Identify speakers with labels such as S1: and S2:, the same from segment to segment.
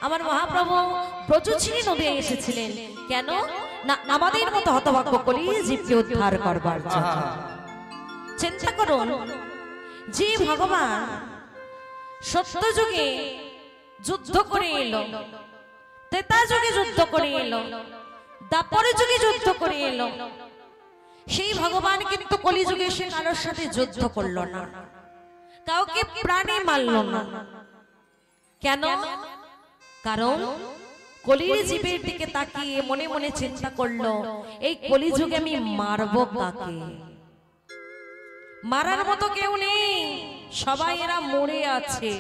S1: আমার মহাপ্রভু ব্রজচিনী নদী এসেছিলেন কেন না আমাদের মতো হতভাগ্য কলি জীবকে উদ্ধার করবার জন্য। চিন্তা করুন, যে ভগবান সত্য যুগে যুদ্ধ করে এলো, ত্রেতা যুগে যুদ্ধ করে এলো, দ্বাপর যুগে যুদ্ধ করে এলো, সেই ভগবান কিন্তু কলিযুগে এসে কারোর সাথে যুদ্ধ করলো না, কাউকে প্রাণে মারলো না। কেন? কারণ কলির জীবের দিকে তাকিয়ে মনে মনে চিন্তা করলো, এই কলিযুগে আমি মারবো কাকে? মারার মতো কেউ নেই, সবাই এরা মরে আছে,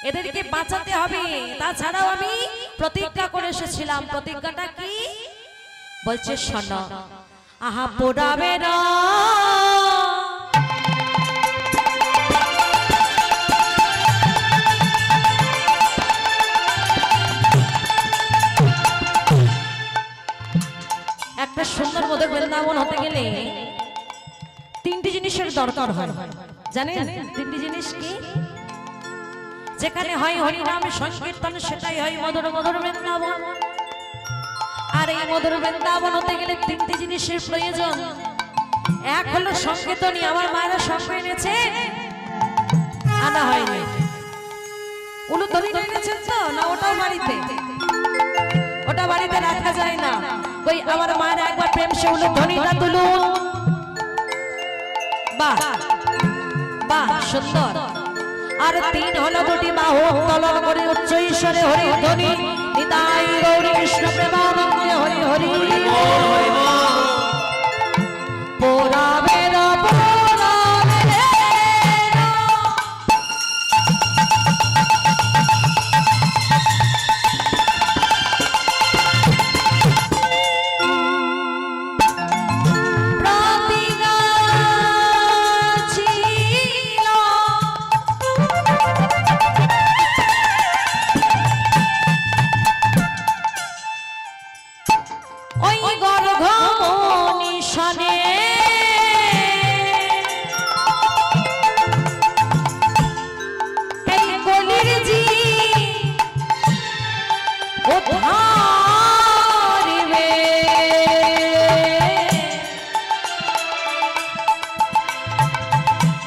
S1: এদেরকে বাঁচাতে হবে। তাছাড়াও আমি প্রতিজ্ঞা করে এসেছিলাম। প্রতিজ্ঞাটা কি? বলছে শোনো, আহা পোড়াবে না একটা সুন্দর মধুর বৃন্দাবন হতে গেলে তিনটি জিনিসের দরকার হয়, জানেন? তিনটি জিনিস কি? যেখানে হয় হরিনাম সংকীর্তন, সেটাই হয় মধুর মধুর বৃন্দাবন। আর এই মধুর বৃন্দাবন হতে গেলে তিনটি জিনিসের প্রয়োজন। এক হলো সংকীর্তনী। আমার মায়েরা সঙ্গ এনেছে? আনা হয়নি। উলুধ্বনি এনেছেন তো? না ওটাও বাড়িতে? ওটা বাড়িতে রাখা যায় না। ওই আমার মায়েরা একবার প্রেম সে উলুধ্বনিটা তুলুন। বাহ বাহ, সুন্দর। আর তিন হলো দুটি বাহু উত্তোলন করে উচ্চ ঈশ্বরে হরি ধ্বনি, নিতাই গৌরী কৃষ্ণ প্রেমানন্দে হরি হরি। পোড়াবে না পোড়াবে না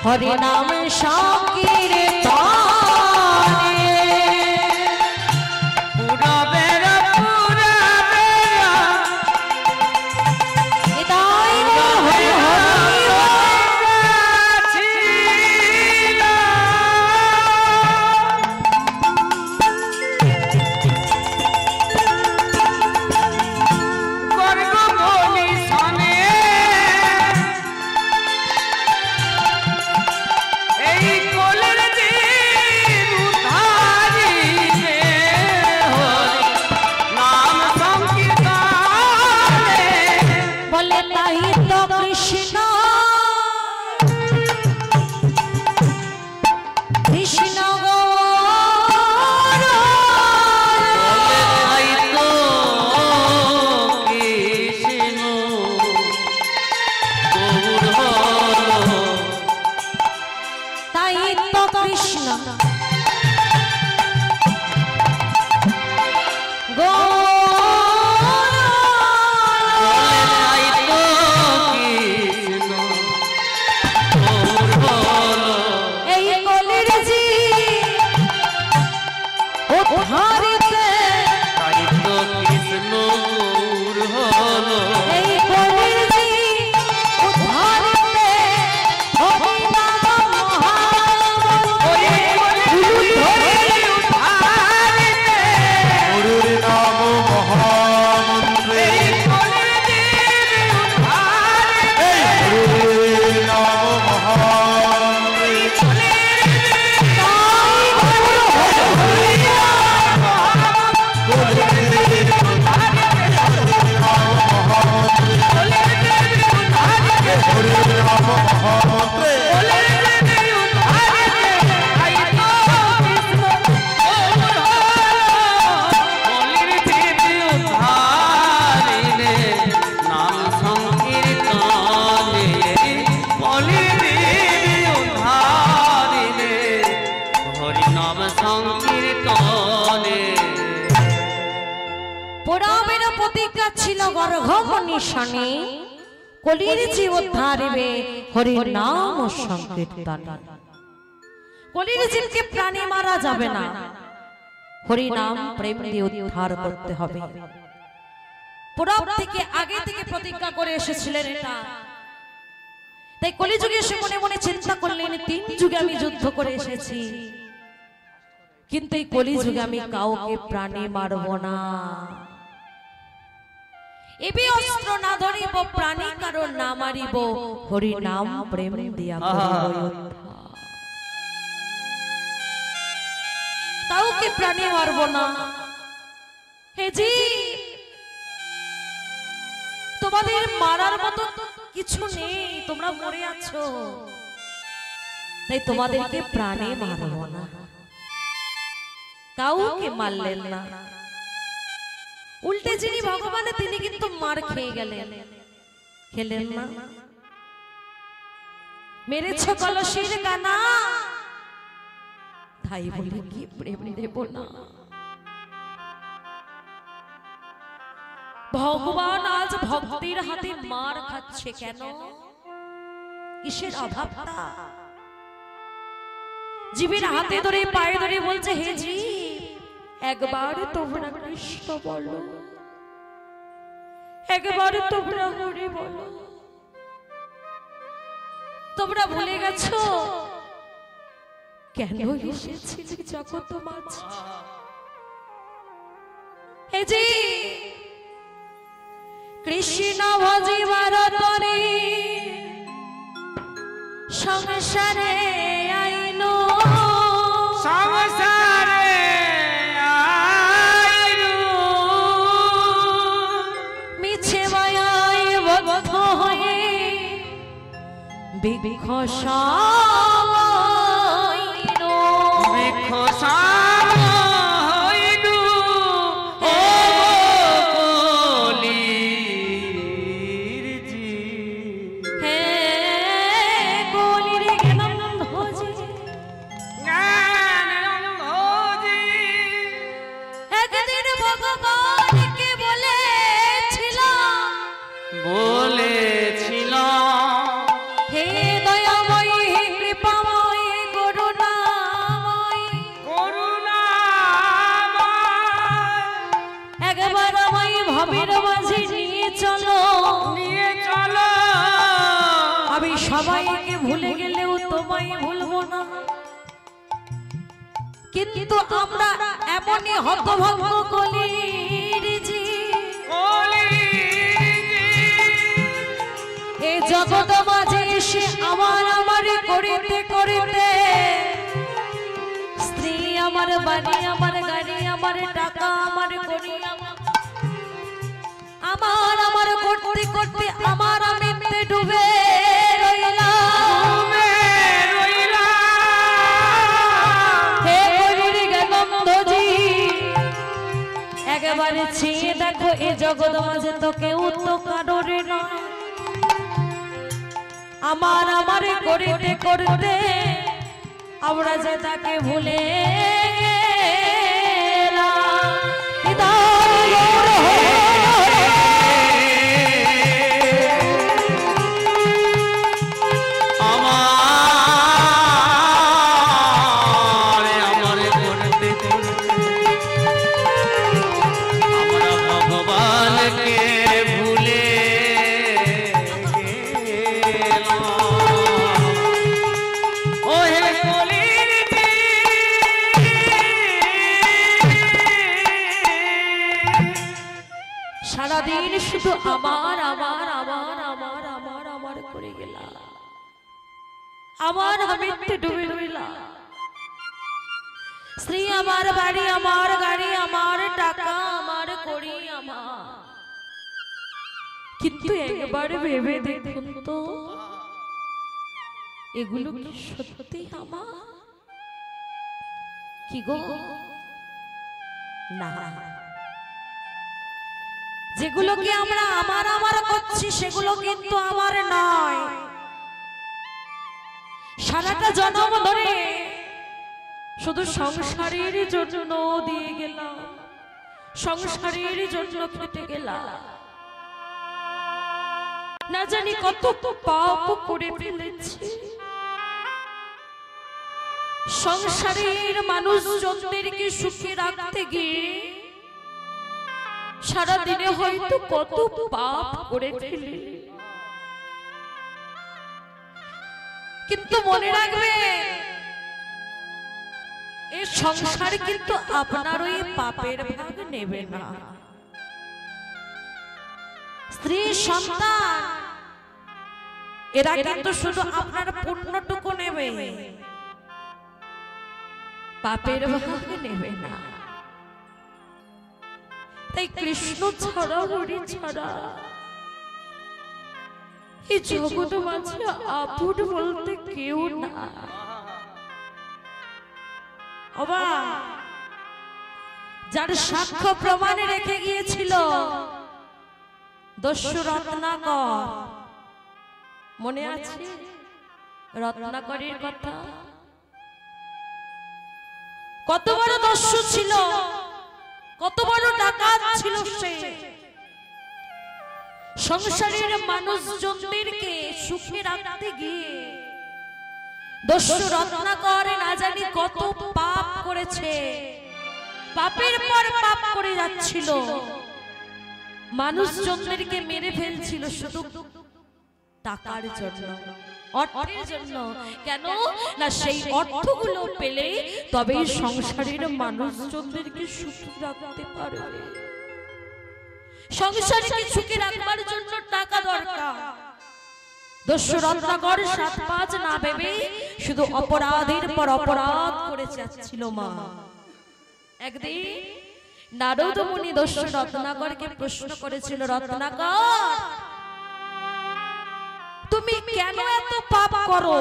S1: হরি নাম সংকীর্তনে পুরাবে না পুরাবে না নিতাই হরি হরি ছিল গর্গমণি সনে প্রতিজ্ঞা ছিল গর্ভমণি শানে কলির জীব উদ্ধারিবে হরির নাম ও সংকীর্তন। কলির জীবকে প্রাণে মারা যাবে না, হরি নাম প্রেম দিয়ে উদ্ধার করতে হবে। পূর্ব থেকে আগে থেকে প্রতিজ্ঞা করে এসেছিলেন এটা। তাই কলিযুগে এসে মনে মনে চিন্তা করলেন 3 যুগে আমি যুদ্ধ করে এসেছি, কিন্তু এই কলিযুগে আমি কাউকে প্রাণে মারব না। এবি অস্ত্র না ধরিব, প্রাণী কারণ না মারিব, হরি নাম প্রেম দিয়া করিব উদ্ধার। কাউকে প্রাণে মারব না। হে জি, তোমাদের মারার মতো কিছু নেই, তোমরা মরে আছো, তাই তোমাদেরকে প্রাণে মারব না। কাউকে মারলেন না, উল্টে যিনি ভগবান তিনি কিন্তু মার খেয়ে গেলেন। খেলেন না? মেরেছ কলসির কানা, তাই বলে কি প্রেম দেব না? ভগবান আজ ভক্তির হাতে মার খাচ্ছে কেন? কিসের অভাবটা? জীবের হাতে ধরে পায়ে ধরে বলছে, হে জীব, একবার তোমরা কৃষ্ণ বলো, একবার তোমরা হরি বলো। তোমরা ভুলে গেছো কেন এসেছিলে জগৎ মাঝে? হে জীব, কৃষ্ণ ভজিবার তরে সংসারে আইনো,
S2: সংসারে আইনো,
S1: মিছে মায়ায় বদ্ধ হয়ে বৃক্ষ সাইনো,
S2: বৃক্ষ সাইনো, ও কলির জীব।
S1: হে কলির জ্ঞানন্ধজি,
S2: জ্ঞানন্ধজি,
S1: একদিন ভগবানকে
S2: বলেছিল,
S1: হে দয়াময়, হে কৃপাময়, করুণাময়, একবার আমায় ভবের মাঝে নিয়ে চলো।
S2: নিয়ে চলো।
S1: আমি সবাইকে ভুলে গেলেও তোমায় ভুলবো না। কিন্তু আমরা এমনই হতভম্ব কলির জীব, এই জগৎ মাঝে এসে আমার করিতে করিতে স্ত্রী আমার, বাড়ি আমার, গাড়ি আমার, টাকা আমার, করি আমার করতে করতে আমার আমিতে ডুবে রইলাম। হে কলির জ্ঞানন্ধজি, একেবারে ছিঁড়ে দেখো এ জগৎ মাঝে তো কেউ তো কারোর নয়। আমার করিতে করতে আমরা যে তাকে ভুলে সারাদিন শুধু আমার আমার আমার আমার আমার আমার করে গেলাম। আমার আমিতে ডুবে রইলাম। স্ত্রী আমার, বাড়ি আমার, গাড়ি আমার, টাকা আমার, করি আমার। কিন্তু একবার ভেবে দেখুন তো, এগুলো কি সত্যি আমার? কি গো? না, যেগুলোকে আমরা আমার আমার করছি সেগুলো কিন্তু আমার নয়। সারাটা জন্ম ধরে শুধু সংসারের জন্য দিয়ে গেলাম, সংসারের জন্য খেটে গেলাম, না জানি কত পাপ করে ফেলেছি। সংসারের মানুষজনদেরকে সুখে রাখতে গিয়ে সারাদিনে হয়তো কত পাপ করে ফেলি। কিন্তু মনে রাখবে, এই সংসার কিন্তু আপনার ওই পাপের ভাগ নেবে না। স্ত্রী সন্তান এরা কিন্তু শুধু আপনার পুণ্যটুকু নেবে, পাপের ভাগ নেবে না। তাই কৃষ্ণ ছাড়া, হরি ছাড়া এই জগৎ মাঝে আপন বলতে কেউ না। যার সাক্ষ্য প্রমাণে রেখে গিয়েছিল দস্যু রত্নাকর, মনে আছে রত্নাকরের কথা? কত বড় দস্যু ছিল, কত বড় ডাকাত ছিল সে। সংসারের মানুষজনদেরকে সুখে রাখতে গিয়ে দস্যু রত্নাকর না জানি কত পাপ করেছে, পাপের পর পাপ করে যাচ্ছিল। মানুষজনদেরকে মেরে ফেলছিল শুধু টাকার জন্য, অর্থের জন্য। কেন না সেই অর্থগুলো পেলে তবেই সংসারের মানুষজনদেরকে সুখী রাখতে পারবে। সংসারকে সুখী রাখবার জন্য টাকা দরকার। দস্যু রত্নাকর ৭-৫ না ভেবে শুধু অপরাধের পর অপরাধ করে যাচ্ছিল। মা একদিন নারদ মুনি দস্যু রত্নাকরকে প্রশ্ন করেছিল, রত্নাকর তুমি কেন এত পাপ করো?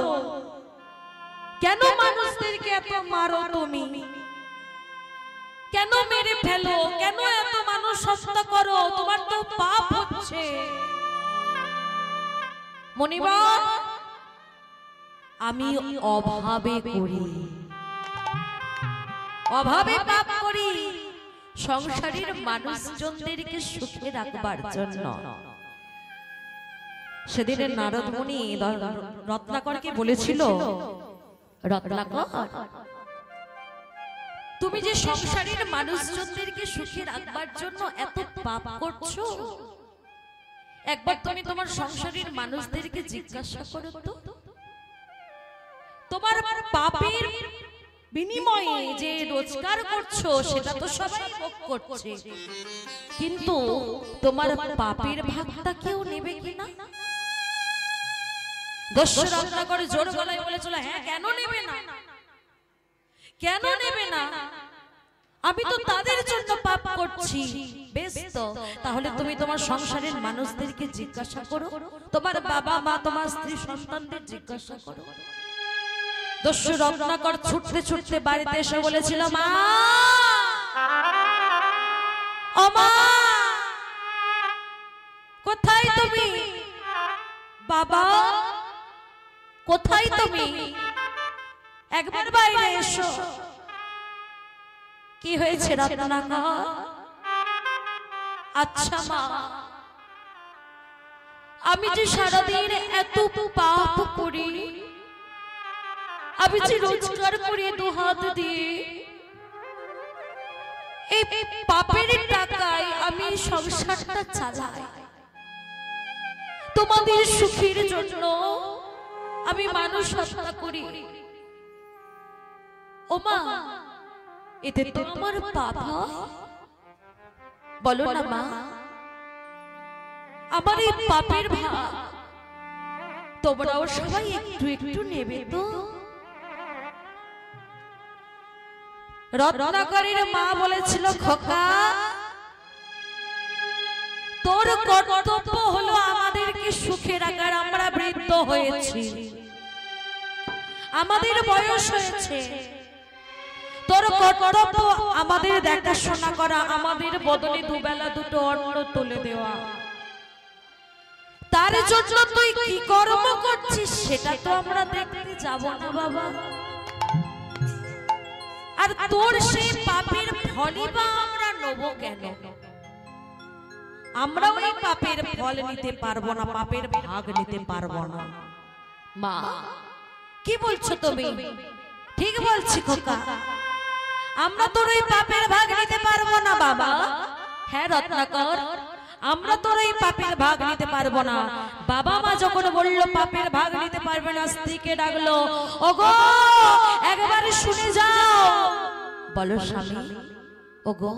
S1: কেন মানুষদেরকে এত মারো? তুমি কেন মেরে ফেলো? কেন এত মানুষ হত্যা করো? তোমার তো পাপ হচ্ছে। মুনিবর, আমি অভাবে করি, অভাবে পাপ করি সংসারের মানুষজনদেরকে সুখে রাখবার জন্য। সেদিনের নারদ মুনি রত্নাকরকে বলেছিল, রত্নাকর তুমি যে সংসারের মানুষজনদেরকে সুখে রাখবার জন্য এত পাপ করছো, একবার তুমি তোমার সংসারের মানুষদেরকে জিজ্ঞাসা করো তো, তোমার পাপের বিনিময়ে যে রোজগার করছো সেটা তো সবাই ভোগ করছে, কিন্তু তোমার পাপের ভাগটা কেউ নেবে কিনা? দস্যু রত্নাকর জোর গলায় বলেছিল, হ্যাঁ কেন নেবে না, কেন নেবে না? আমি তো তাদের জন্য পাপ করছি। বেশ, তো তাহলে তুমি তোমার সংসারের মানুষদেরকে জিজ্ঞাসা করো, তোমার বাবা মা, তোমার স্ত্রী সন্তানদের জিজ্ঞাসা করো। দস্যু রত্নাকর ছুটতে ছুটতে বাড়িতে এসে বলেছিল, মা, ও মা, কোথায় তুমি? বাবা, কোথায় তুমি? একবার বাইরে এসো। কি হয়েছে রত্নাকর? আচ্ছা মা, আমি যে সারাদিন এত পাপ করি, আমি যে রোজগার করি দু হাত দিয়ে, এই পাপের টাকায় আমি সংসারটা চালাই, তোমাদের সুখের জন্য আমি মানুষ হত্যা করি। ও মা, এতে তো আমার পাপ হয়? বলো না মা, আমার এই পাপের ভাগ তোমরাও সবাই একটু একটু নেবে তো? রত্নাকরের মা বলেছিল, খোকা, তোর কর্তব্য হলো আমাদেরকে সুখে রাখার। আমরা বৃদ্ধ হয়েছি, আমাদের বয়স হয়েছে, তোর কর্তব্য আমাদের দেখাশোনা করা, আমাদের বদলে দুবেলা দুটো অন্ন তুলে দেওয়া। তার জন্য তুই কি কর্ম করছিস সেটা তো আমরা দেখতে যাব না বাবা। আর তোর সেই পাপের ফলই বা আমরা নেবো কেন? আমরা ওই পাপের ফল নিতে পারবো না, পাপের ভাগ নিতে পারবো না। মা কি বলছো তুমি? ঠিক বলছি খোকা, আমরা তোর ওই পাপের ভাগ নিতে পারবো না বাবা। হ্যাঁ রত্নাকর, আমরা তোর এই পাপের ভাগ নিতে পারবো না। বাবা মা যখন বললো পাপের ভাগ নিতে পারবে না, স্ত্রীকে ডাকলো, ওগো একবারে শুনে যাও। বলো স্বামী, ওগো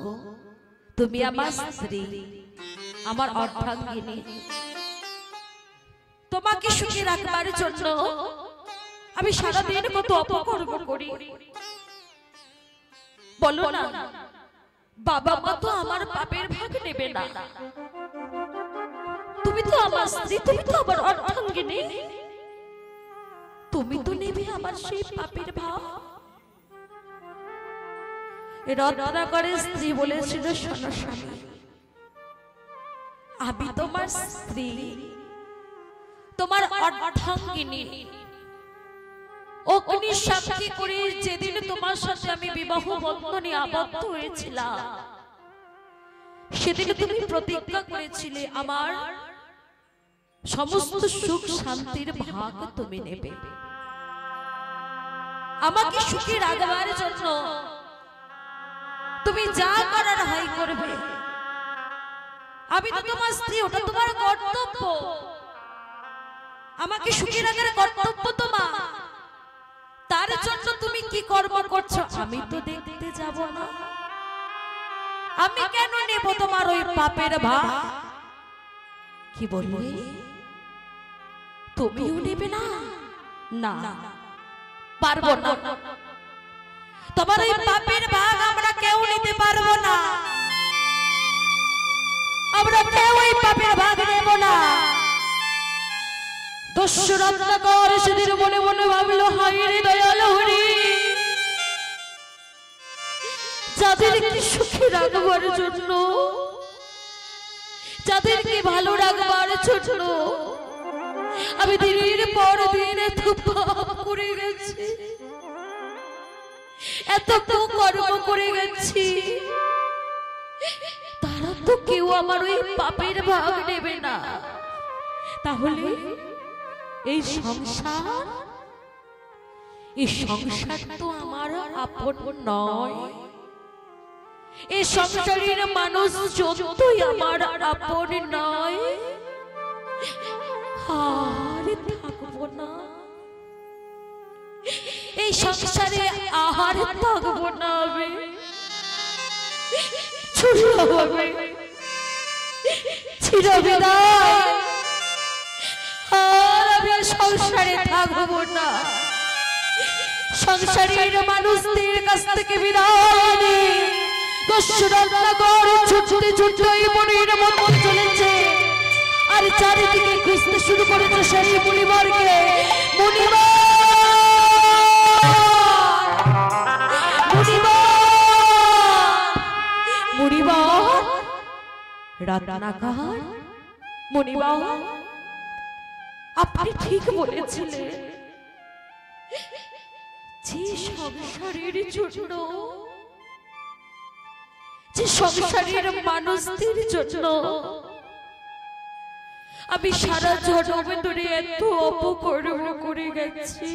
S1: তুমি আমার স্ত্রী, আমার অর্ধাঙ্গিনী, তোমাকে সুখী রাখবার জন্য আমি সারাদিন কত অপকর্ম করি। বলো না, বাবা মা তো আমার পাপের ভাগ নেবে না। তুমি তো আমার স্ত্রী, তুমি তো আমার অর্ধাঙ্গিনী, তুমি তো নেবে আমার সেই পাপের ভাগ। রত্নাকরের স্ত্রী বলেছিল, শোনো স্বামী, আমি তোমার স্ত্রী, তোমার অর্ধাঙ্গিনী। অগ্নি সাক্ষী করে যেদিন তোমার সাথে আমি বিবাহ বন্ধনে আবদ্ধ হয়েছিলাম, সেদিন তুমি প্রতিজ্ঞা করেছিলে আমার সমস্ত সুখ শান্তির ভাগ তুমি নেবে। আমাকে সুখী রাখবার জন্য তুমি যা করার হয় করবে। আমি তো তোমার স্ত্রী, ওটা তোমার কর্তব্য। আমাকে সুখী রাখার কর্তব্য তোমার। তার জন্য তুমি কি কর্ম করছো আমি তো দেখতে যাব না। আমি কেন নেব তোমার ওই পাপের ভাগ? কি বলবো, তুমিও নেবে না? না, পারবো না। তোমার ওই পাপের ভাগ আমরা কেউ নিতে পারবো না। আমরা কেউ ওই পাপের ভাগ নেব না। দস্যু রত্নাকর সেদিন মনে মনে ভাবলো, হায় রে দয়াল হরি, যাদেরকে সুখী রাখবার জন্য, যাদেরকে ভালো রাখবার জন্য আমি দিনের পর দিন এত পাপ করে গেছি, এত কর্ম করে গেছি, তারা তো কেউ আমার ওই পাপের ভাগ নেবে না। তাহলে এই সংসার, এই সংসার তো আমার আপন নয়। এই সংসারের মানুষ যতই আমার আপন নয়, আর থাকবো না। এই সংসারে আহার থাকবো না, আমি ছুটি হবে চিরবিদায়। আর আমি সংসারে থাকবো না। সংসারের মানুষদের কাছ থেকে বিদায় নিয়ে দস্যু রত্নাকর ছুটতে ছুটতে এই মনির মন্দির চলেছে। আর চারিদিকে খুঁজতে শুরু করেছে সেই মুনিবরকে। মুনিবর, রত্নাকর, মুনিবর, আপনি ঠিক বলেছিলেন যে সংসারের জন্য, যে সংসারের মানুষদের জন্য আমি সারা জন্ম ধরে এত অপকর্ম করে গেছি,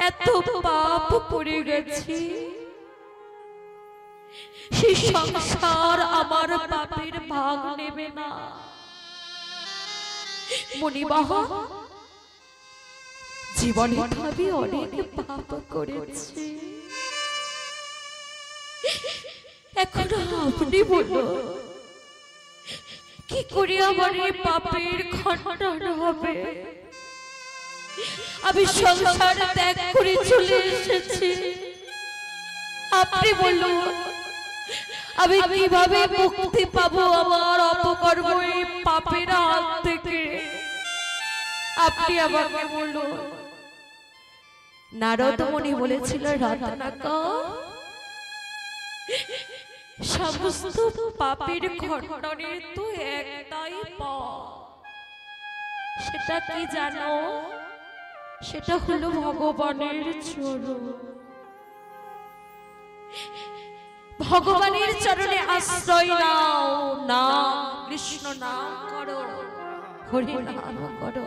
S1: এত পাপ করে গেছি, সেই সংসার আমার পাপের ভাগ নেবে না। মুনিবাহ, জীবনে আমি অনেক পাপ করেছি, এখন আপনি বলুন কি করে আমার এই পাপের খণ্ডন হবে? আমি সংসার ত্যাগ করে চলে এসেছি, আপনি বলুন আমি কিভাবে মুক্তি পাবো আমার অপকর্ম এই পাপের হাত থেকে? আপনি আমাকে বলুন। নারদ মুনি বলেছিল, রত্নাকর, সমস্ত পাপের খণ্ডনের তো একটাই পথ, সেটা কি জানো? সেটা হলো ভগবানের চরণ। ভগবানের চরণে আশ্রয় নাও, নাম কৃষ্ণ নাম করো, হরি নাম করো।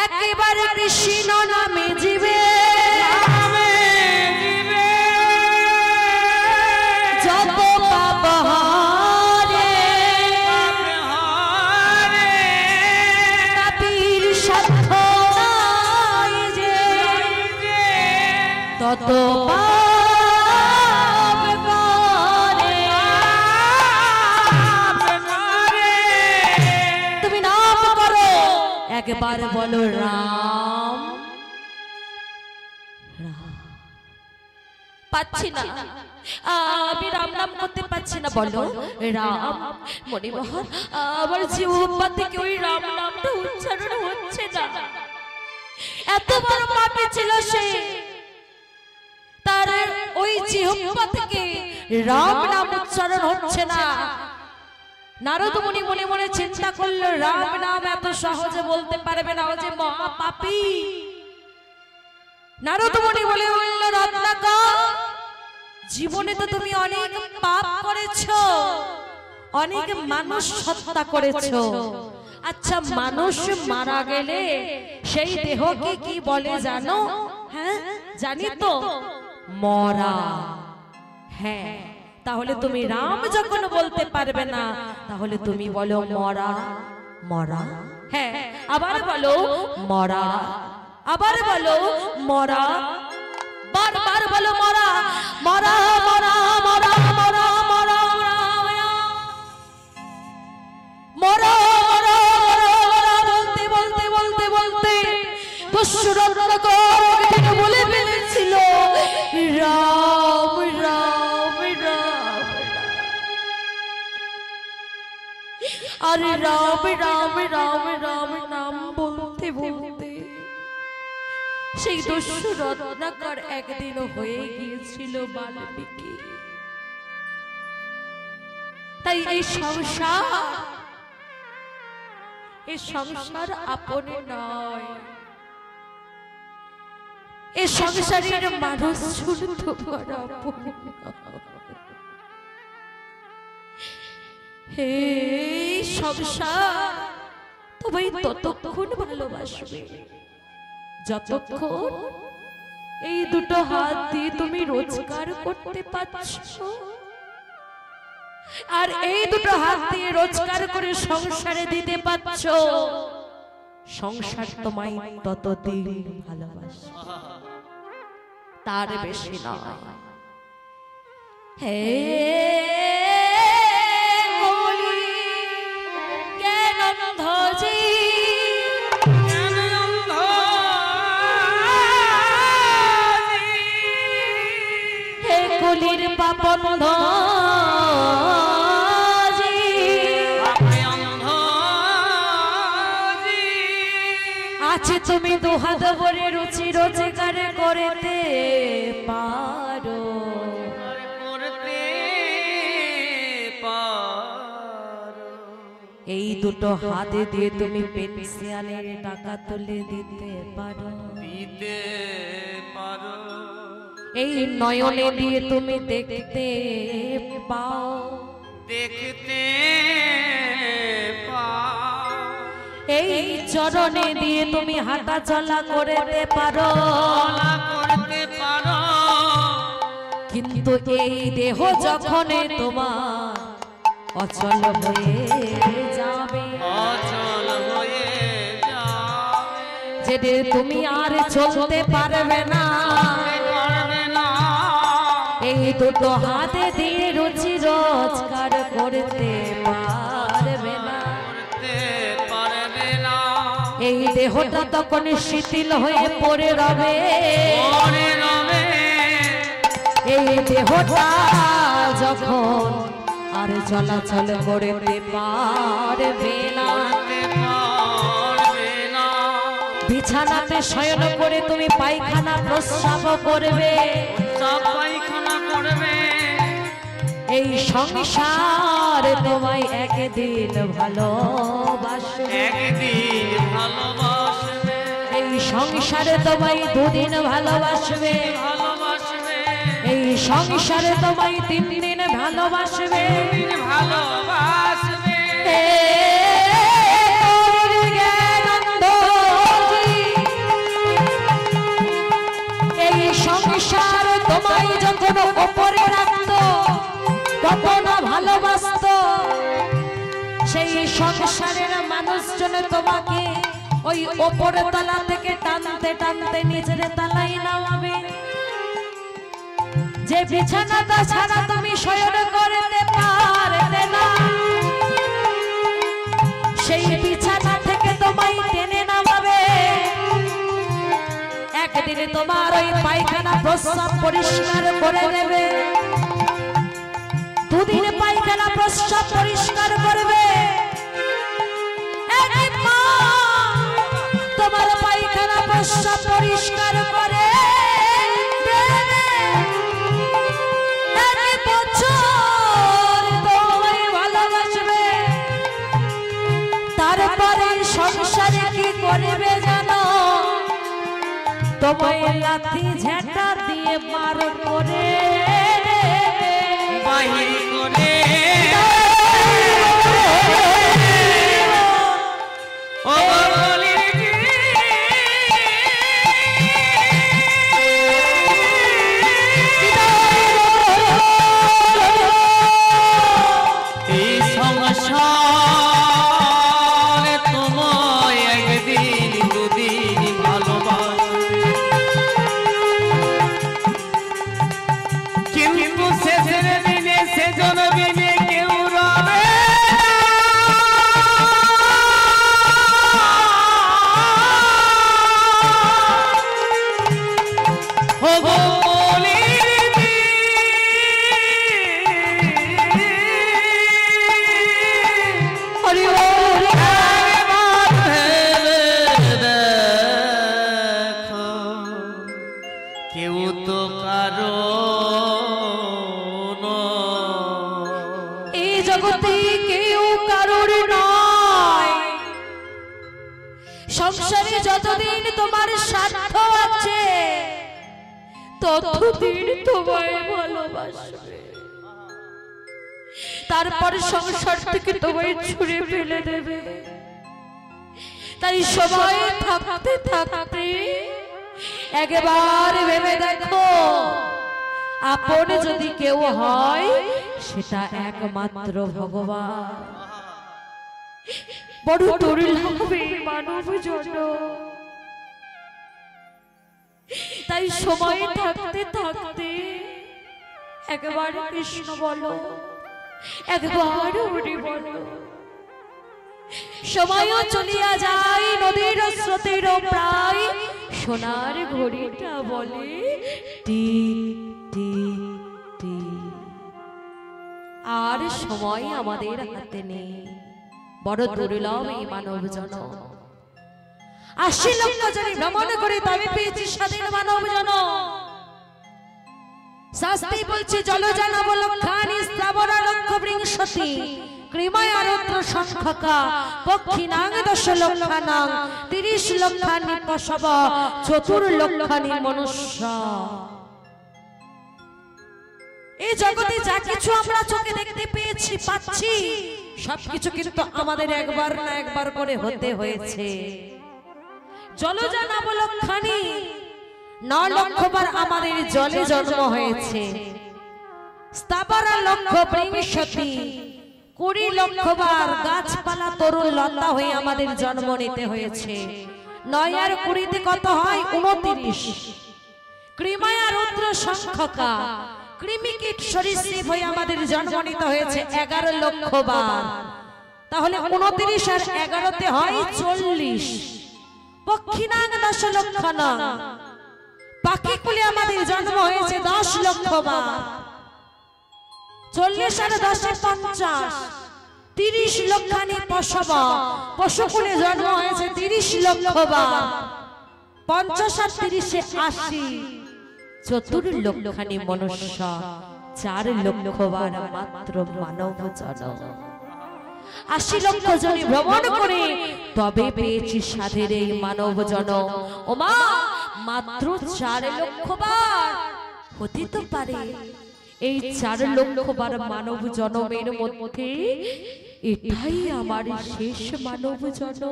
S1: একেবারে কৃষ্ণ নামে জীবে যত পাপ হারে, পাপীর সাধ্য নাই যে তত পাপ করে। তুমি নাম করো, একবার বলো রাম রাম। পাচ্ছি না, আমি রাম নাম করতে পারছি না, বলো রাম। মণিমোহন, আমার জিহ্বা থেকে ওই রাম নামটা উচ্চারণ হচ্ছে না। এত বড় পাপী ছিল সে, তার ওই জিহ্বা থেকে রাম নাম উচ্চারণ হচ্ছে না। নারদ মুনি মনে মনে চিন্তা করলো, রাম নাম এত সহজে বলতে পারবে না, ও যে মহা পাপী। নারদ মুনি বলে বলল, রত্নাকর, জীবনে তো তুমি অনেক পাপ করেছো, অনেক মানুষ হত্যা করেছো। আচ্ছা, মানুষ মারা গেলে সেই দেহকে কি বলে জানো? হ্যাঁ জানি তো, মরা। হ্যাঁ, তাহলে তুমি রাম যখন বলতে পারবে না, তাহলে তুমি বলো মরা মরা। হ্যাঁ, আবার বলো মরা, আবার বলো মরা, বারবার বলো মরা মরা মরা মরা মরা মরা মরা মরা বলতে বলতে বলতে বলতে দস্যুরত্নকর বলে ফেলেছিল, রাম রাম রাম। আরে রাম রাম রাম রাম নাম বলতে বলতে সেই দস্যু রত্নাকর একদিনও হয়ে গিয়েছিল বাল্মীকি। তাই এই সংসার আপনে নয়, এই সংসারের মানুষ শুদ্ধ করা আপনে নয়। হে সংসার, তবে ততক্ষণ ভালোবাসবে যতক্ষণ এই দুটো হাত দিয়ে তুমি রোজগার করতে পারছো। আর এই দুটো হাত দিয়ে রোজগার করে সংসারে দিতে পারছো, সংসার তোমায় ততদিন ভালোবাসে, তার বেশি নয়। হে কলির পাপন্ধ আছে, তুমি দুহাত ভরে রুচি রোজগার করতে পারো, এই দুটো হাতে দিয়ে তুমি পেনশনের টাকা তুলে দিতে পারো, এই নয়নে দিয়ে তুমি দেখতে পাও, এই চরণে দিয়ে তুমি হাঁটা চলা করতে পারো, কিন্তু এই দেহ যখন তোমার অচল হয়ে যাবে, যেটা তুমি আর চলতে পারবে না, এই দুটো হাতে দিয়ে রুচি রোজগার করতে পারবে না, এই দেহটা তখন শিথিল হয়ে পড়ে রবে, এই দেহটা যখন আর চলাচল করতে পারবে না, বিছানাতে শয়ন করে তুমি পায়খানা প্রস্রাব করবে, এই সংসার তোমায় একদিন ভালোবাসবে, এই সংসারে তোমায় দুদিন ভালোবাসবে, এই সংসারে তোমায় 3 দিন ভালোবাসবে,
S2: ভালোবাসবে
S1: এই সংসার তোমায় যখন ওপরে রাখতো কত না ভালোবাসতো, সেই সংসারের মানুষজন তোমাকে ওই ওপরের তলা থেকে টানতে টানতে নিচের তলায় নামাবে। যে বিছানাটা ছাড়া তুমি শয়ন করতে পারতে না, সেই বিছানা থেকে তোমায় টেনে নামাবে। একদিনে তোমার ওই পায়খানা প্রস্রাব পরিষ্কার করে দেবে, দুদিনে পায়খানা প্রস্রাব পরিষ্কার করবে। এক মা তোমার পায়খানা প্রস্রাব পরিষ্কার করে দেবে, এক বছর তোমায় ভালোবাসবে। তারপরে সংসারে কি করবে জানো? তোমায় লাথি ঝেঁটা দিয়ে মার করে
S2: বাহির করে ও বলির এই সংসারে তোমায় একদিন দুদিন ভালোবাসবে, কিন্তু শেষের দিনে সেজন বিনে কেউ রবে কেউ তো কারো
S1: এই জগতে কেউ কারোর নয়। সংসারে যতদিন তোমার স্বার্থ আছে ততদিন তোমায় ভালোবাসবে, তারপর সংসার থেকে তোমায় ছুঁড়ে ফেলে দেবে। তাই সবাই থাকতে থাকতে একবার ভেবে দেখো, আপন যদি কেউ হয় সেটা একমাত্র ভগবান। বড় দুর্লভে মানব জন্ম, তাই সময় থাকতে থাকতে একবার কৃষ্ণ বলো, একবার হরি বলো। সময়ও চলিয়া যায় নদীর স্রোতের প্রায়, সোনার ঘড়িটা বলে টিক টিক টিক। আর সময় আমাদের হাতে নেই, বড় দুর্লভ এই মানব জনম। ৮০ লক্ষ জনে ভ্রমণ করে তবে পেয়েছি স্বাধীন মানব জনম। শাস্তি বলছে জলজানব লক্ষানি স্থাবরা লক্ষ বিংশতি কৃময় আরুদ্র সংখ্যকা পক্ষিনাং ১০ লক্ষানাং ৩০ লক্ষানি পশব ৪ লক্ষানি মনুষ্য। এই জগতে যা কিছু আমরা চোখে দেখতে পেয়েছি পাচ্ছি সবকিছু কিন্তু আমাদের একবার না একবার করে হতে হয়েছে। জলজানব লক্ষানি ৯ লক্ষবার আমাদের জলে জন্ম হয়েছে। স্থাবরা লক্ষ বিংশতি ২০ লক্ষবার গাছপালা তরুণ লতা হয়ে আমাদের জন্ম নিতে হয়েছে। ৯ আর ২০ কত হয়? ২৯। কৃময়া রুদ্র সংখ্যকা কৃমিকীট সরীসৃপ হয়ে আমাদের জন্ম নিতে হয়েছে ১১ লক্ষবার। তাহলে ২৯ আর ১১তে হয় ৪০। পক্ষিনাং ১০ লক্ষানাং পাখি কুলে আমাদের জন্ম হয়েছে ১০ লক্ষবার। ৪০ আর ১০ ৫০, ৩০ লক্ষানি পশব পশুকুলে জন্ম হয়েছে ৩০ লক্ষবার। ৫০ আর ৩০ ৮০, ৪ লক্ষানি মনুষ্য ৪ লক্ষবার মাত্র মানব জন্ম। ৮০ লক্ষ জনে ভ্রমণ করে তবে পেয়েছি সাধের এই মানব জন্ম। ওমা মাত্র ৪ লক্ষবার হতে তো পারে এই 4 লক্ষ বার মানব জন্মের মধ্যে এটাই আমার শেষ মানব জন্ম।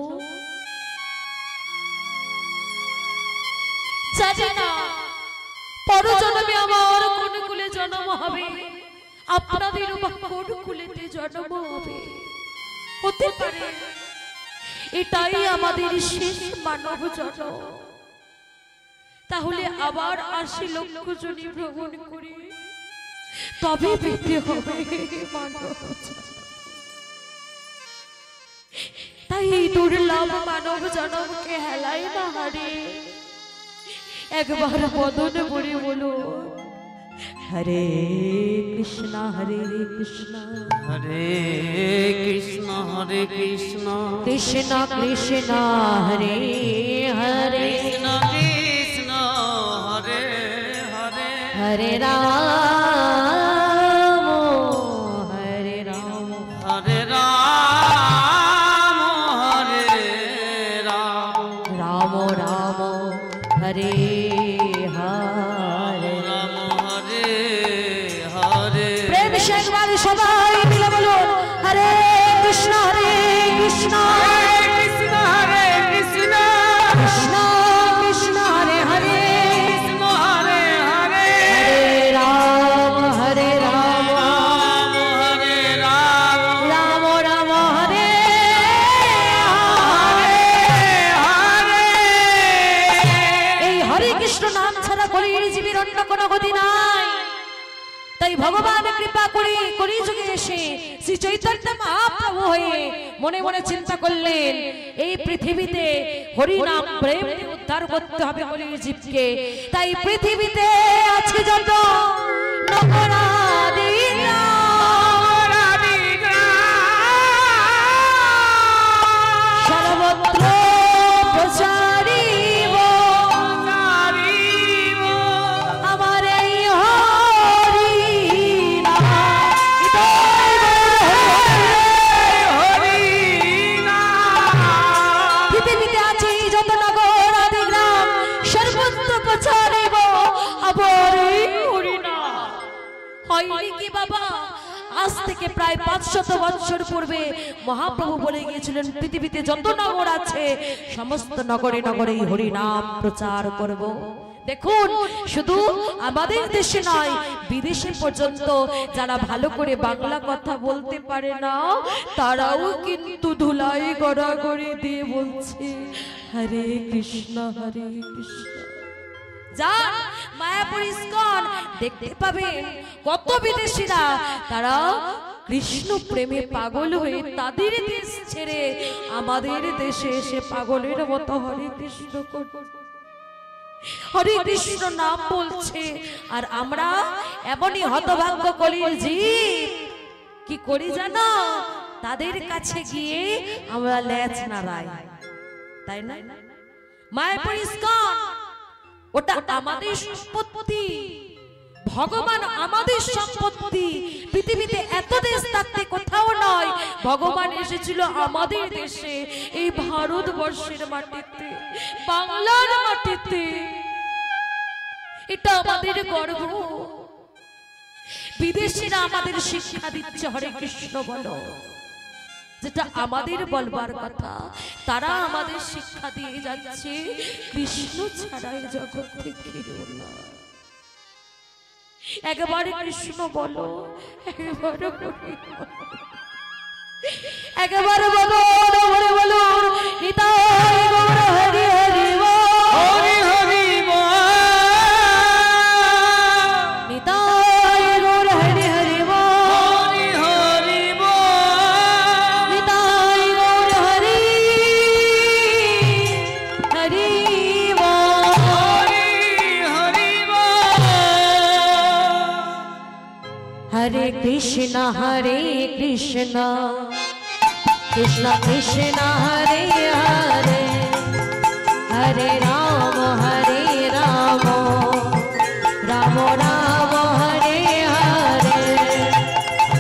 S1: জানি না পর জন্মে আমার কোন কুলে জন্ম হবে, আপনাদের বা কোন কুলেতে জন্ম হবে। হতে পারে এটাই আমাদের শেষ মানব জন্ম। তাহলে আবার 80 লক্ষ জনি ভ্রমণ করে তবে পেতে হবে মানব জন্ম। তাই দুর্লভ মানব জন্মকে হেলাই না হারে একবার বদন ভরে বলো হরে কৃষ্ণ হরে কৃষ্ণ
S2: হরে কৃষ্ণ হরে কৃষ্ণ
S1: কৃষ্ণ কৃষ্ণ হরে হরে
S2: কৃষ্ণ কৃষ্ণ হরে হরে
S1: হরে রাম হরে রাম
S2: হরে রাম হরে রাম
S1: রাম রাম হরে হরে
S2: রাম হরে হরে।
S1: প্রেম সে একবার সবাই মিলে বলুন হরে কৃষ্ণ কৃষ্ণ
S2: হরে কৃষ্ণ
S1: কৃষ্ণ কৃষ্ণ হরে হরে
S2: কৃষ্ণ হরে হরে
S1: হরে রাম
S2: রাম হরে রাম
S1: রাম রাম হরে
S2: হরে।
S1: এই হরে কৃষ্ণ নাম ছাড়া কলির জীবের অন্য কোনো গতি নাই। তাই ভগবান কৃপা করে কলিযুগে এসে শ্রী চৈতন্য মহাপ্রভু হয়ে মনে মনে চিন্তা করলেন এই পৃথিবীতে হরি নাম প্রেম দিয়ে উদ্ধার করতে হবে কলির জীবকে। তাই পৃথিবীতে আছে যত নগরাদি সর্বত্র প্রচারিব আমার এই হরি পৃথিবীতে আছে যত নগর আদি গ্রাম সর্বত্র প্রচারিব আমার এই হরি নাম। হয়নি কি বাবা আজ থেকে প্রায় 500 বছর পূর্বে মহাপ্রভু বলে গিয়েছিলেন পৃথিবীতে যত নগর আছে সমস্ত নগরে নগরে হরি নাম প্রচার করব। দেখুন শুধু আমাদের দেশে নয় বিদেশে পর্যন্ত যারা ভালো করে বাংলা কথা বলতে পারে না তারাও কিন্তু ধুলাই গড়াগড়ি দিয়ে বলছে হরে কৃষ্ণ যা মায়াপুর ইস্কন দেখতে পাবেন কত বিদেশিরা তারা কৃষ্ণ প্রেমে পাগল হয়ে তাদের দেশ ছেড়ে আমাদের দেশে এসে পাগলের মতো হরে কৃষ্ণ হরে কৃষ্ণ নাম বলছে। আর আমরা এমনই হতভাগ্য কলির জীব কি করি জানো তাদের কাছে গিয়ে আমরা লেজ নাড়াই, তাই না? মায়াপুর ইস্কন ওটা আমাদের সম্পত্তি, ভগবান আমাদের সম্পত্তি। পৃথিবীতে এত দেশ থাকতে কোথাও নয় ভগবান এসেছিল আমাদের দেশে এই ভারতবর্ষের মাটিতে বাংলার মাটিতে। এটা আমাদের গর্ব। বিদেশিরা আমাদের শিক্ষা দিচ্ছে হরে কৃষ্ণ বলো, যেটা আমাদের বলবার কথা তারা আমাদের শিক্ষা দিয়ে যাচ্ছে কৃষ্ণ ছাড়াই জগৎ থেকে না। একবারে কৃষ্ণ বলো, একবারে বলো বলে বলো নিতাই গৌর হরি হরি
S2: হরি হরি
S1: নিতাই গৌর হরি হরি
S2: হরি হরি
S1: নিতাই গৌর হরি হরি
S2: হরি
S1: হরে কৃষ্ণ কৃষ্ণ কৃষ্ণ কৃষ্ণ হরে হরে হরে রাম রাম রাম হরে হরে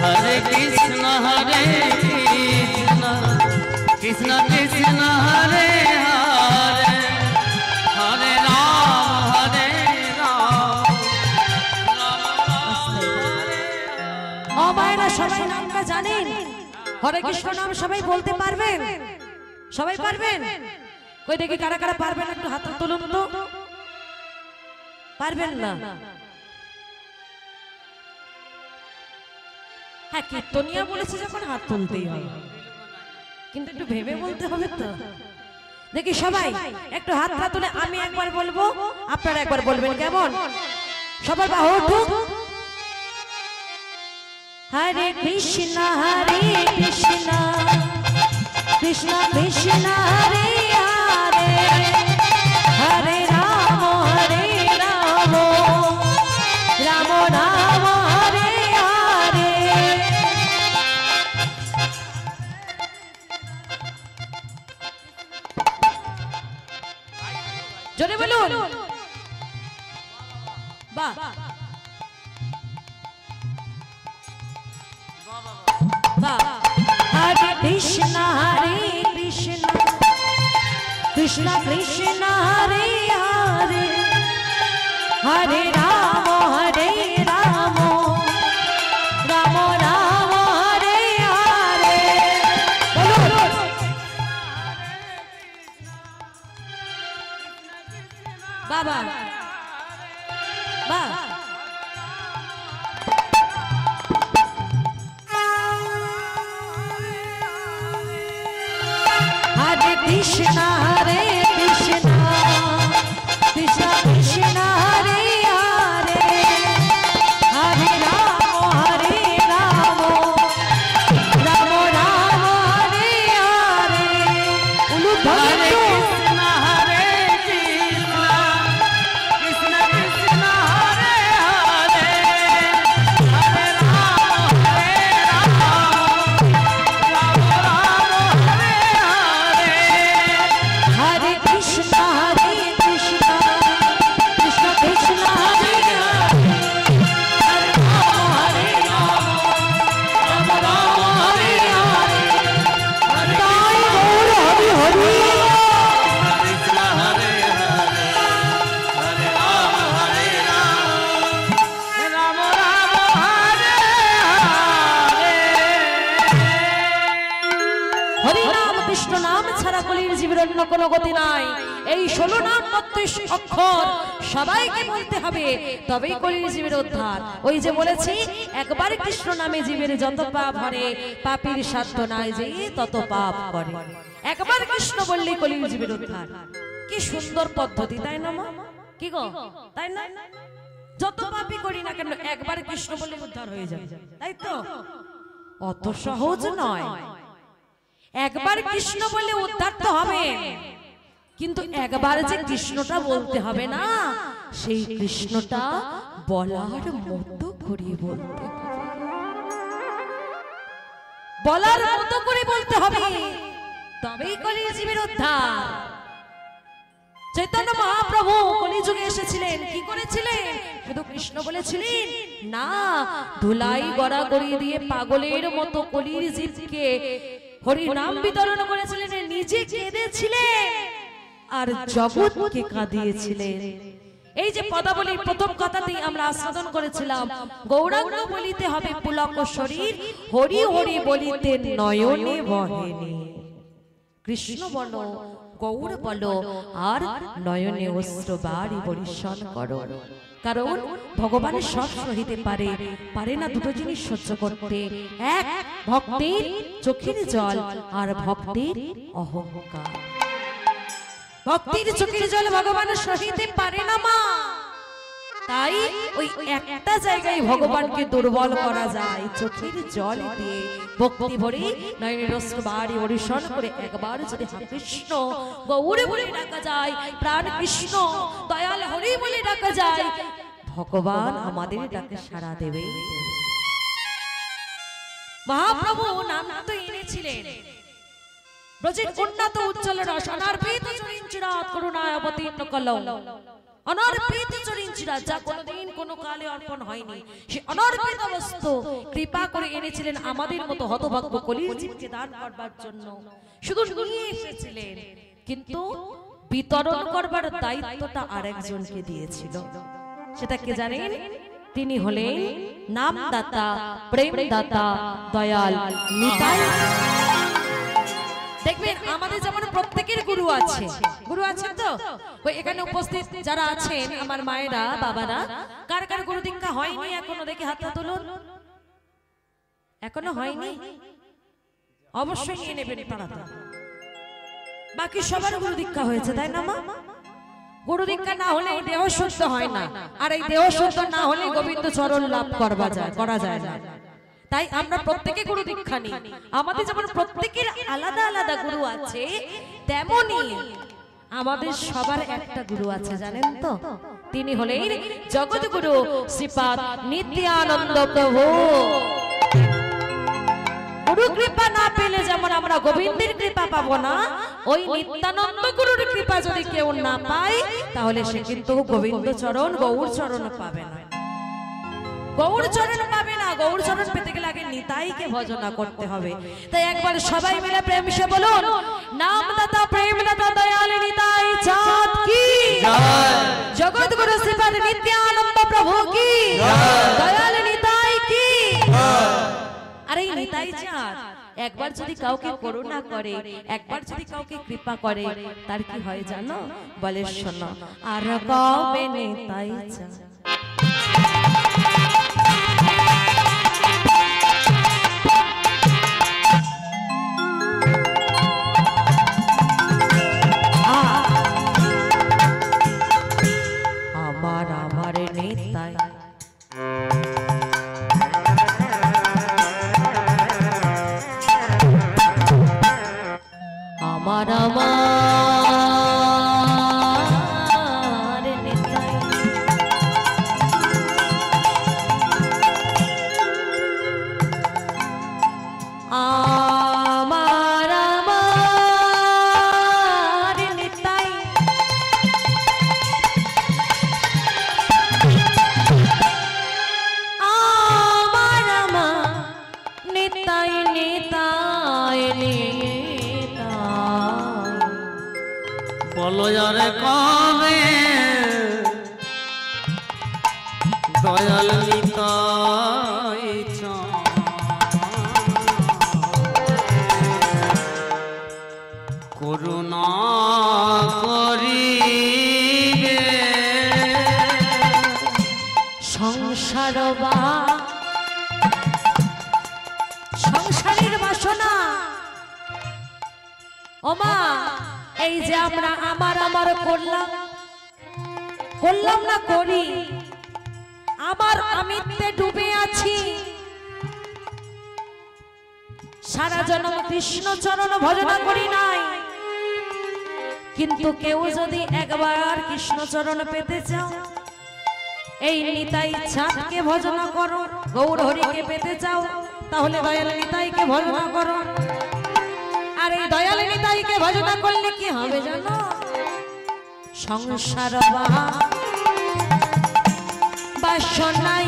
S2: হরে কৃষ্ণ কৃষ্ণ কৃষ্ণ হরে হরে হরে রাম
S1: মায়েরা সবাই নামটা জানেন? হরে কৃষ্ণ নাম সবাই বলতে পারবেন? সবাই পারবেন? কই দেখি কারা কারা পারবেন, একটু হাত তুলুন তো। পারবেন না? হ্যাঁ, কীর্তনিয়া বলেছে যখন হাত তুলতেই হবে, কিন্তু একটু ভেবে বলতে হবে তো। দেখি সবাই একটু হাত হাত তুলে, আমি একবার বলবো, আপনারা একবার বলবেন, কেমন? সবার বাহু উঠুক। হরে কৃষ্ণ কৃষ্ণ কৃষ্ণ হরে হরে, হরে রাম রাম রাম হরে হরে। জোরে বলুন, বাহ। হরে কৃষ্ণ কৃষ্ণ কৃষ্ণ হরে হরে, হরে রাম রাম রাম হরে হরে। বলুন, বাবা বাহ। হরে কৃষ্ণ কৃষ্ণ কৃষ্ণ হরে হরে, হরে রাম রাম রাম হরে হরে।
S2: হরে কৃষ্ণ হরে কৃষ্ণ কৃষ্ণ কৃষ্ণ হরে হরে, হরে রাম রাম রাম হরে হরে।
S1: হরে কৃষ্ণ কৃষ্ণ কৃষ্ণ কৃষ্ণ হরে হরে, হরে রাম রাম হরে হরে। তাই গৌর হরি হরি।
S2: কৃষ্ণ হরে হরে, হরে রাম রাম হরে হরে।
S1: হরি নাম কৃষ্ণ নাম ছাড়া কলির জীবের অন্য কোনো গতি নাই। এই 16 নাম 32 অক্ষর সবাইকে বলতে হবে, তবেই কলির জীবের উদ্ধার। ওই যে বলেছি, একবার কৃষ্ণ নামে জীবের যত পাপ হরে, পাপীর সাধ্য নাই যে তত পাপ করে। একবার কৃষ্ণ বললেই কলির জীবের উদ্ধার। কি সুন্দর পদ্ধতি, তাই না মা? কি গো, তাই না? যত পাপই করি না কেন, একবার কৃষ্ণ বললে উদ্ধার হয়ে যাবে, তাই তো? অত সহজ নয়। একবার কৃষ্ণ বলে উদ্ধার তো হবে, কিন্তু একবার যে কৃষ্ণটা বলতে হবে না, সেই কৃষ্ণটা বলার মতো করে বলতে হবে, বলার মতো করে বলতে হবে, তবেই কলির জীবের উদ্ধার। চৈতন্য মহাপ্রভু কলিযুগে এসেছিলেন, কি করেছিলেন? শুধু কৃষ্ণ বলেছিলেন না, ধুলাই গড়াগড়ি দিয়ে পাগলের মতো কলির জীবকে হরি নাম বিতরণ করেছিলেন, নিজে কেঁদেছিলেন আর জগৎকে কাঁদিয়েছিলেন। এই যে পদাবলী প্রথম কথাতেই আমরা আস্বাদন করেছিলাম, গৌরাঙ্গ বলিতে হবে পুলক শরীর, হরি হরি বলিতে নয়নে বহেনি। কৃষ্ণ বলো, গৌর বলো, আর নয়নে অশ্রু বাড়ি বর্ষণ করো। কারণ ভগবানের সব সহিতে পারে, পারে না দুটো জিনিস সহ্য করতে, এক ভক্তের চোখের জল আর ভক্তের অহংকার। ভক্তির চোখের জল ভগবানের সহিতে পারে না মা, তাই ওই একটা জায়গায় ভগবানকে দুর্বল করা যায়, চোখের জল দিয়ে ভক্তি ভরে নয়নের অশ্রু বাড়ি বর্ষণ করে একবার যদি হরে কৃষ্ণ গৌর বলে ডাকা যায়, প্রাণ কৃষ্ণ দয়াল হরি বলে ডাকা যায়, ভগবান আমাদের ডাকে সাড়া দেবে। মহাপ্রভু নাম তো এনেছিলেন, ব্রজের উন্নত উজ্জ্বল রস অনার্পিত চরিঞ্চিরাত করুণায় অবতীর্ণ কলম। অনার্পিত চরিঞ্চিরাত, যা কোনোদিন কোনো কালে অর্পণ হয়নি, সে অনার্পিত বস্তু কৃপা করে এনেছিলেন আমাদের মতো হতভাগ্য কলির জীবকে দান করবার জন্য। শুধু নিয়ে এসেছিলেন, কিন্তু বিতরণ করবার দায়িত্বটা আরেকজনকে দিয়েছিল। সেটা কে জানেন? তিনি হলেন নামদাতা, প্রেমদাতা, দয়াল নিতাই। দেখবেন আমাদের যেমন প্রত্যেকের গুরু আছে, গুরু আছেন তো? ওই এখানে উপস্থিত যারা আছেন আমার মায়েরা, বাবারা, কার কার গুরু দীক্ষা হয়নি এখনো? দেখি হাতটা তুলুন। এখনো হয়নি? অবশ্যই নিয়ে নেবেন তাড়াতাড়ি। বাকি সবার গুরু দীক্ষা হয়েছে, তাই না মা? গুরু দীক্ষা না হলে দেহ শুদ্ধ হয় না, আর এই দেহ শুদ্ধ না হলে গোবিন্দ চরণ লাভ করা যায় না। তাই আমরা প্রত্যেকে গুরু দীক্ষা নিই। আমাদের যেমন প্রত্যেকের আলাদা আলাদা গুরু আছে, তেমনি আমাদের সবার একটা গুরু আছে, জানেন তো? তিনি হলেন জগৎগুরু শ্রীপাদ নিত্যানন্দ প্রভু। গুরু কৃপা না পেলে যেমন আমরা গোবিন্দের কৃপা পাবো না, ওই নিত্যানন্দ গুরুর কৃপা যদি কেউ না পায়, তাহলে সে কিন্তু গোবিন্দ চরণ, গৌর চরণ পাবে না। গৌর চরণ পাবে না। গৌর চরণ পেতে গেলে আগে নিতাইকে ভজনা করতে হবে। তাই একবার সবাই মিলে প্রেম সে বলুন, নামদাতা, প্রেমদাতা, দয়াল নিতাই চাঁদ কি জয়, জগৎগুরু শ্রীপাদ নিত্যানন্দ প্রভু কি জয়, দয়াল নিতাই কি জয়। আর এই নিতাই চাঁদ একবার যদি কাউকে করুণা করে, একবার যদি কাউকে কৃপা করে, তার কি হয় জানো? বলে শোনো, আর কবে নিতাই চাঁদ আমার নিতাই আমার নিতাই আমার নিতাই নিতাই নিতাই
S2: বলো যারে কবে দয়াল নিতাই করুণা করিবে
S1: সংসার বা সংসারের বাসনা। ওমা, এই যে আমরা আমার করলাম না করি, আমার আমিত্বে ডুবে আছি। সারা জন্ম কৃষ্ণ চরণ ভজনা করি নাই, কিন্তু কেউ যদি একবার কৃষ্ণ চরণ পেতে চাও, এই নিতাই চাঁদকে ভজনা করো। গৌর হরিকে পেতে চাও, তাহলে দয়াল নিতাইকে ভজনা করো। আর এই দয়াল নিতাইকে ভজনা করলে কি হবে জানো? সংসার বাসনাই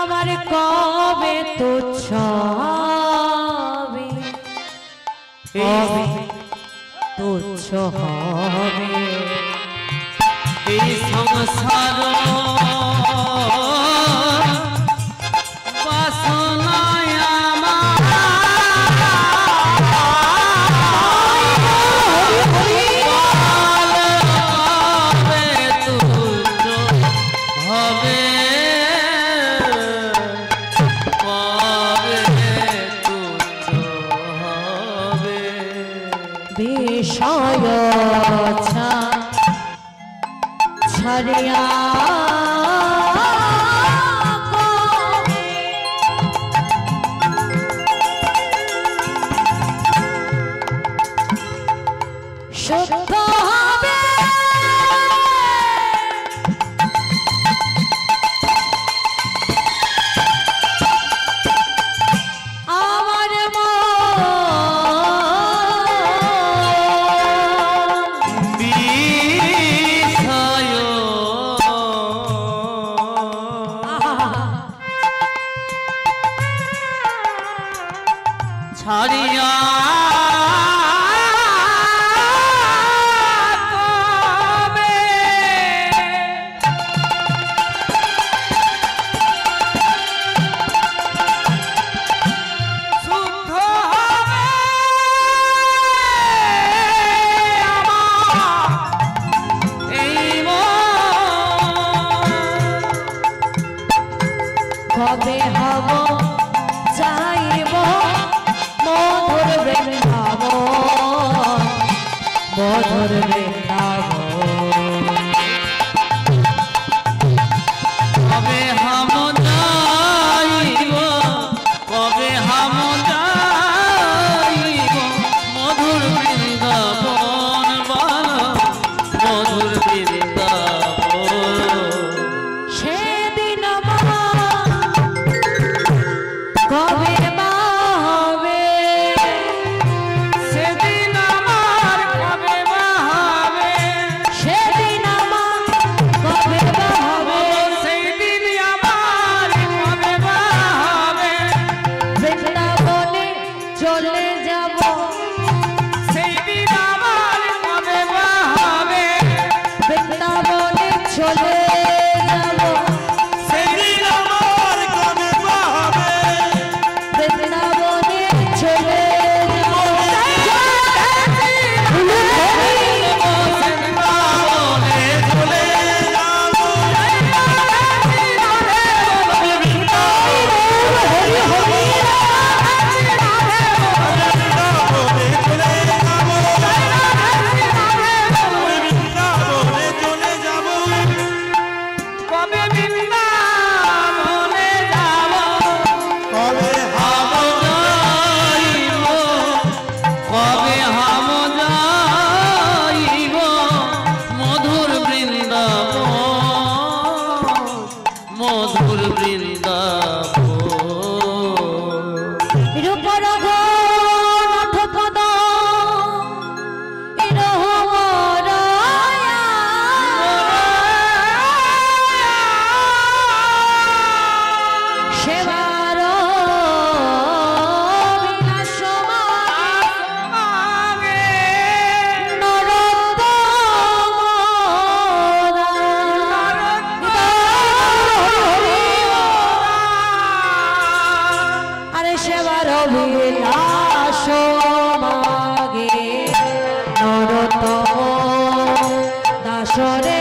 S1: আমার কবে তো ছবে তুচ্ছ হবে
S2: এই সংসার বাসনায়
S1: বিষয় ছাড়িয়া শুদ্ধ হবে আমার মধুর বৃন্দাবন
S2: কবে হাম যাইব কবে হাম যাইব মধুর বৃন্দাবন বালা মধুর বৃন্দাবন
S1: সেদিন কবে মা হবে
S2: সেদিন আমার কবে মা হবে
S1: সেদিন কবে মা হবে
S2: সেই দিন আমার কবে মা হবে
S1: বৃন্দাবনে চলে যাব
S2: সেই দিন আমার কবে মা হবে
S1: বৃন্দাবনে চলে যাব
S2: সেই দিন আমার কবে মা হবে
S1: বৃন্দাবনে চলে
S2: কবে বৃন্দাবনে যাব কবে হাম যাইব কবে হাম যাইব মধুর বৃন্দাবন মধুর বৃন্দাবন
S1: রূপরঘ নাথ পদ সেবার বিলাস আরে সেবার বিলাস মাগে নরতম দাসরে